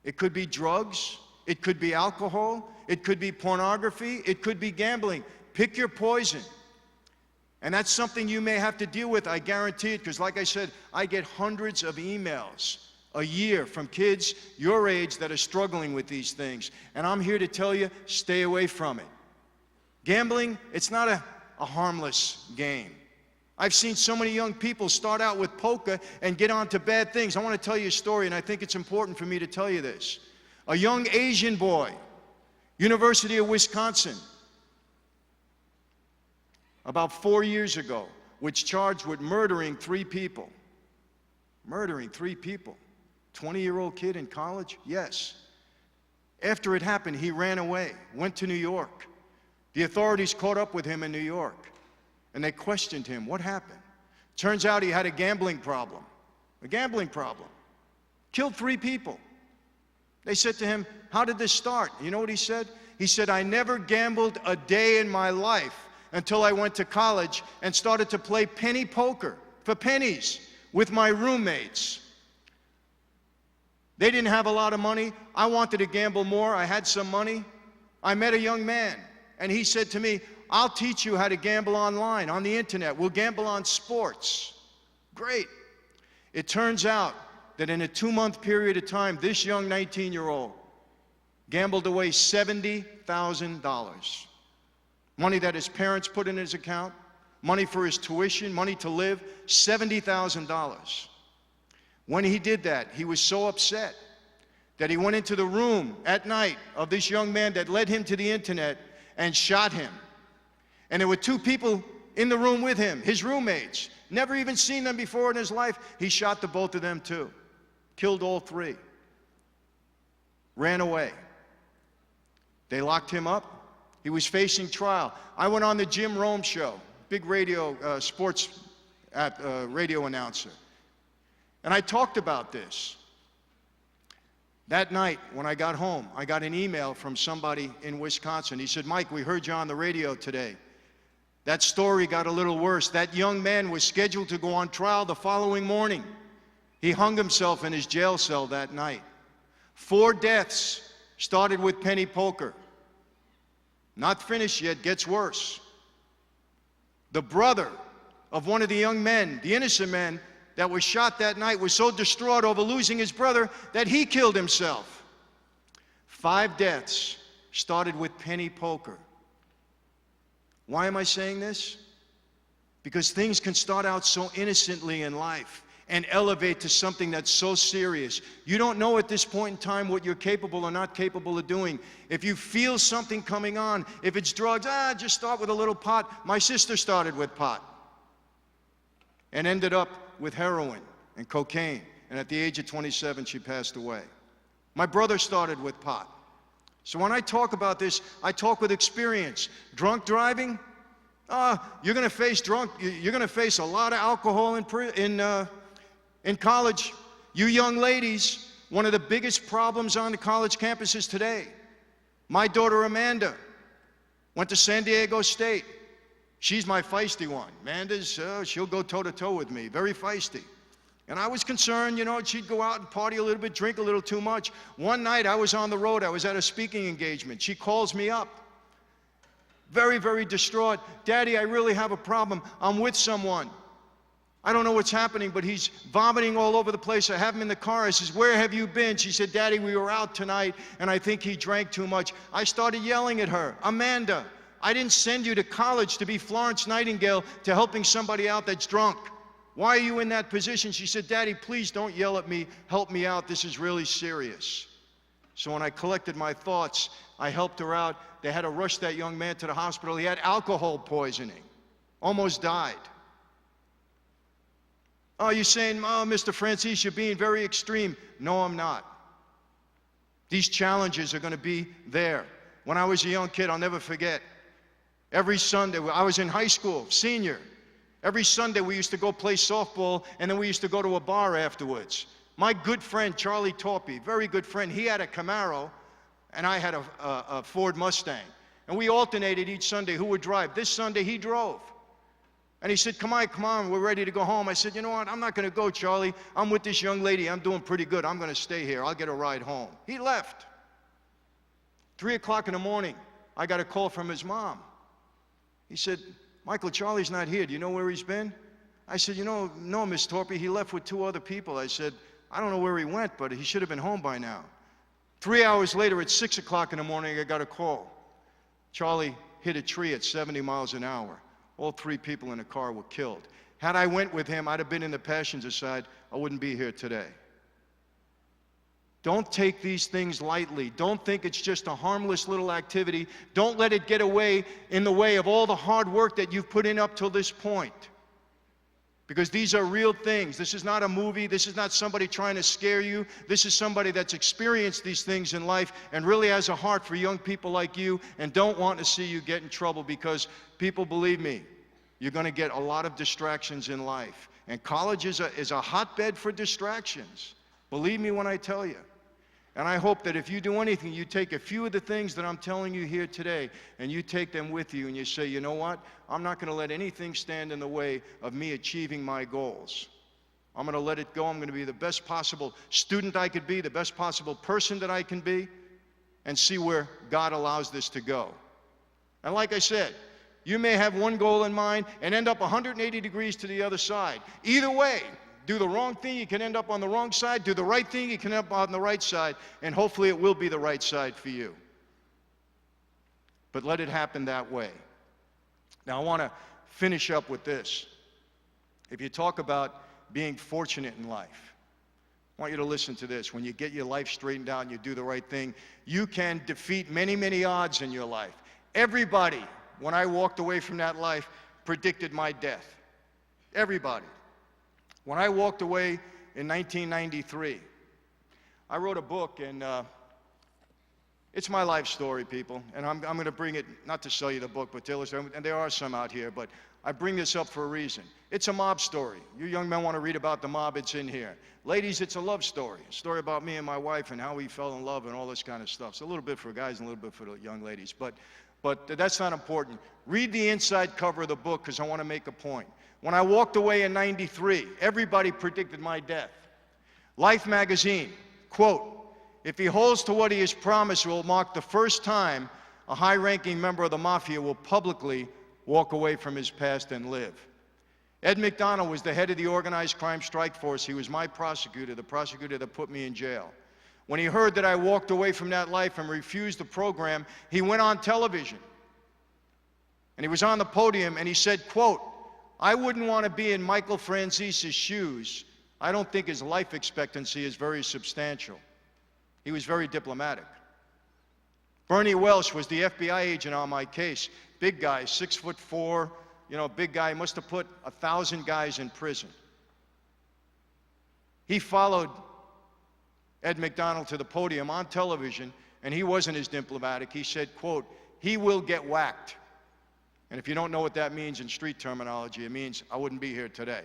it could be drugs, it could be alcohol, it could be pornography, it could be gambling. Pick your poison. And that's something you may have to deal with, I guarantee it, because like I said, I get hundreds of emails a year from kids your age that are struggling with these things. And I'm here to tell you, stay away from it. Gambling, it's not a harmless game. I've seen so many young people start out with poker and get on to bad things. I want to tell you a story, and I think it's important for me to tell you this. A young Asian boy, University of Wisconsin, about 4 years ago, was charged with murdering 3 people. Murdering 3 people. 20-year-old kid in college? Yes. After it happened, he ran away, went to New York. The authorities caught up with him in New York, and they questioned him. What happened? Turns out he had a gambling problem. A gambling problem. Killed 3 people. They said to him, how did this start? You know what he said? He said, I never gambled a day in my life until I went to college and started to play penny poker for pennies with my roommates. They didn't have a lot of money. I wanted to gamble more. I had some money. I met a young man, and he said to me, I'll teach you how to gamble online, on the internet. We'll gamble on sports. Great. It turns out that in a 2-month period of time, this young 19-year-old gambled away $70,000. Money that his parents put in his account, money for his tuition, money to live, $70,000. When he did that, he was so upset that he went into the room at night of this young man that led him to the internet and shot him. And there were 2 people in the room with him, his roommates. Never even seen them before in his life. He shot the both of them too. Killed all 3. Ran away. They locked him up. He was facing trial. I went on the Jim Rome show, big radio, sports radio announcer. And I talked about this. That night, when I got home, I got an email from somebody in Wisconsin. He said, Mike, we heard you on the radio today. That story got a little worse. That young man was scheduled to go on trial the following morning. He hung himself in his jail cell that night. 4 deaths started with penny poker. Not finished yet, gets worse. The brother of one of the young men, the innocent men, that was shot that night was so distraught over losing his brother that he killed himself. 5 deaths started with penny poker. Why am I saying this? Because things can start out so innocently in life and elevate to something that's so serious. You don't know at this point in time what you're capable or not capable of doing. If you feel something coming on, if it's drugs, just start with a little pot. My sister started with pot and ended up with heroin and cocaine. And at the age of 27, she passed away. My brother started with pot. So when I talk about this, I talk with experience. Drunk driving, you're going to face a lot of alcohol in college. You young ladies, one of the biggest problems on the college campuses today. My daughter Amanda went to San Diego State. She's my feisty one. Amanda's, she'll go toe-to-toe with me, very feisty. And I was concerned, she'd go out and party a little bit, drink a little too much. One night I was on the road, I was at a speaking engagement. She calls me up, very, very distraught. Daddy, I really have a problem. I'm with someone. I don't know what's happening, but he's vomiting all over the place. I have him in the car. I says, where have you been? She said, Daddy, we were out tonight, and I think he drank too much. I started yelling at her. Amanda, I didn't send you to college to be Florence Nightingale to helping somebody out that's drunk. Why are you in that position? She said, Daddy, please don't yell at me. Help me out. This is really serious. So when I collected my thoughts, I helped her out. They had to rush that young man to the hospital. He had alcohol poisoning, almost died. Oh, you're saying, oh, Mr. Franzese, you're being very extreme. No, I'm not. These challenges are going to be there. When I was a young kid, I'll never forget. Every Sunday, I was in high school, senior. Every Sunday, we used to go play softball, and then we used to go to a bar afterwards. My good friend, Charlie Torpy, very good friend, he had a Camaro, and I had a Ford Mustang. And we alternated each Sunday who would drive. This Sunday, he drove. And he said, come on, we're ready to go home. I said, you know what, I'm not going to go, Charlie. I'm with this young lady. I'm doing pretty good. I'm going to stay here. I'll get a ride home. He left. 3 o'clock in the morning, I got a call from his mom. He said, Michael, Charlie's not here. Do you know where he's been? I said, no, Miss Torpy, he left with 2 other people. I said, I don't know where he went, but he should have been home by now. 3 hours later, at 6 o'clock in the morning, I got a call. Charlie hit a tree at 70 miles an hour. All 3 people in the car were killed. Had I went with him, I'd have been in the passenger side. I wouldn't be here today. Don't take these things lightly. Don't think it's just a harmless little activity. Don't let it get away in the way of all the hard work that you've put in up till this point. Because these are real things. This is not a movie. This is not somebody trying to scare you. This is somebody that's experienced these things in life and really has a heart for young people like you and don't want to see you get in trouble, because people, believe me, you're going to get a lot of distractions in life. And college is a hotbed for distractions. Believe me when I tell you. And I hope that if you do anything, you take a few of the things that I'm telling you here today and you take them with you and you say, you know what? I'm not going to let anything stand in the way of me achieving my goals. I'm going to let it go. I'm going to be the best possible student I could be, the best possible person that I can be, and see where God allows this to go. And like I said, you may have one goal in mind and end up 180 degrees to the other side. Either way, do the wrong thing, you can end up on the wrong side. Do the right thing, you can end up on the right side. And hopefully it will be the right side for you. But let it happen that way. Now I want to finish up with this. If you talk about being fortunate in life, I want you to listen to this. When you get your life straightened out and you do the right thing, you can defeat many, many odds in your life. Everybody, when I walked away from that life, predicted my death. Everybody. When I walked away in 1993, I wrote a book, and it's my life story, people. And I'm going to bring it, not to sell you the book, but to illustrate, and there are some out here, but I bring this up for a reason. It's a mob story. You young men want to read about the mob, it's in here. Ladies, it's a love story. A story about me and my wife and how we fell in love and all this kind of stuff. It's a little bit for guys and a little bit for the young ladies, but that's not important. Read the inside cover of the book, because I want to make a point. When I walked away in '93, everybody predicted my death. Life magazine, quote, if he holds to what he has promised, it will mark the first time a high-ranking member of the mafia will publicly walk away from his past and live. Ed McDonald was the head of the organized crime strike force. He was my prosecutor, the prosecutor that put me in jail. When he heard that I walked away from that life and refused the program, he went on television. And he was on the podium and he said, quote, "I wouldn't want to be in Michael Franzese's shoes. I don't think his life expectancy is very substantial." He was very diplomatic. Bernie Welsh was the FBI agent on my case. Big guy, 6'4", big guy, must have put 1,000 guys in prison. He followed Ed McDonald to the podium on television, and he wasn't as diplomatic. He said, quote, "He will get whacked." And if you don't know what that means in street terminology, it means I wouldn't be here today.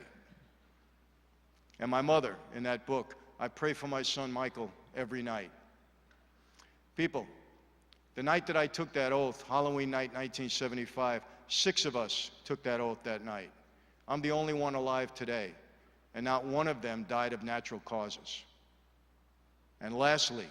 And my mother, in that book, I pray for my son Michael every night. People, the night that I took that oath, Halloween night 1975, 6 of us took that oath that night. I'm the only one alive today, and not one of them died of natural causes. And lastly,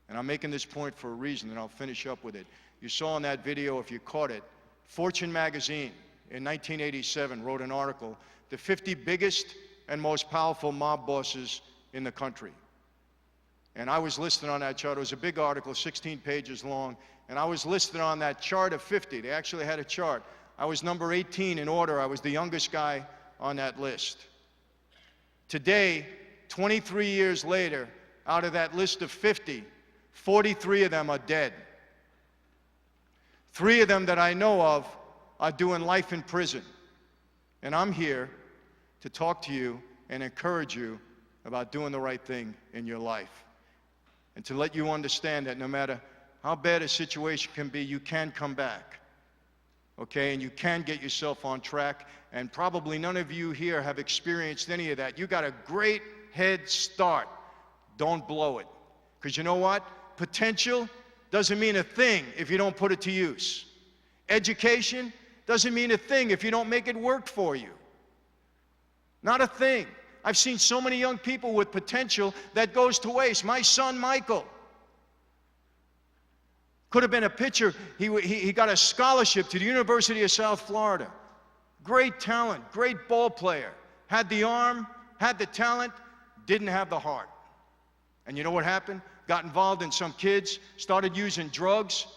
and I'm making this point for a reason, and I'll finish up with it. You saw in that video, if you caught it, Fortune magazine in 1987 wrote an article, "The 50 biggest and most powerful mob bosses in the country." And I was listed on that chart. It was a big article, 16 pages long, and I was listed on that chart of 50. They actually had a chart. I was number 18 in order. I was the youngest guy on that list. Today, 23 years later, out of that list of 50, 43 of them are dead. 3 of them that I know of are doing life in prison. And I'm here to talk to you and encourage you about doing the right thing in your life. And to let you understand that no matter how bad a situation can be, you can come back. Okay? And you can get yourself on track. And probably none of you here have experienced any of that. You got a great head start. Don't blow it. Because you know what? Potential doesn't mean a thing if you don't put it to use. Education doesn't mean a thing if you don't make it work for you. Not a thing. I've seen so many young people with potential that goes to waste. My son, Michael, could have been a pitcher. He got a scholarship to the University of South Florida. Great talent, great ball player. Had the arm, had the talent, didn't have the heart. And you know what happened? Got involved in some kids, started using drugs,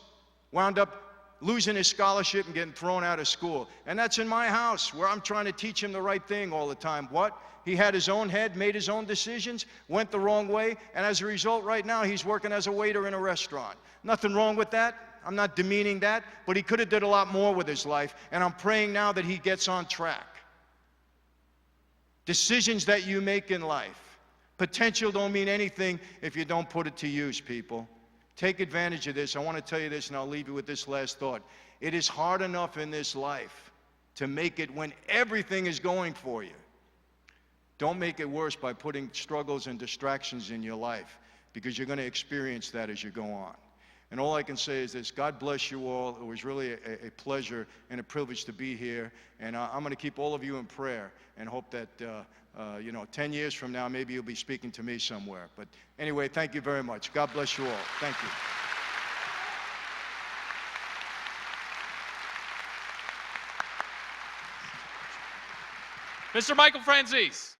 wound up losing his scholarship and getting thrown out of school. And that's in my house, where I'm trying to teach him the right thing all the time. What? He had his own head, made his own decisions, went the wrong way, and as a result, right now, he's working as a waiter in a restaurant. Nothing wrong with that. I'm not demeaning that, but he could have did a lot more with his life, and I'm praying now that he gets on track. Decisions that you make in life, potential don't mean anything if you don't put it to use, people. Take advantage of this. I want to tell you this, and I'll leave you with this last thought. It is hard enough in this life to make it when everything is going for you. Don't make it worse by putting struggles and distractions in your life, because you're going to experience that as you go on. And all I can say is this: God bless you all. It was really a pleasure and a privilege to be here. And I'm going to keep all of you in prayer and hope that 10 years from now, maybe you'll be speaking to me somewhere. But anyway, thank you very much. God bless you all. Thank you. Mr. Michael Franzese.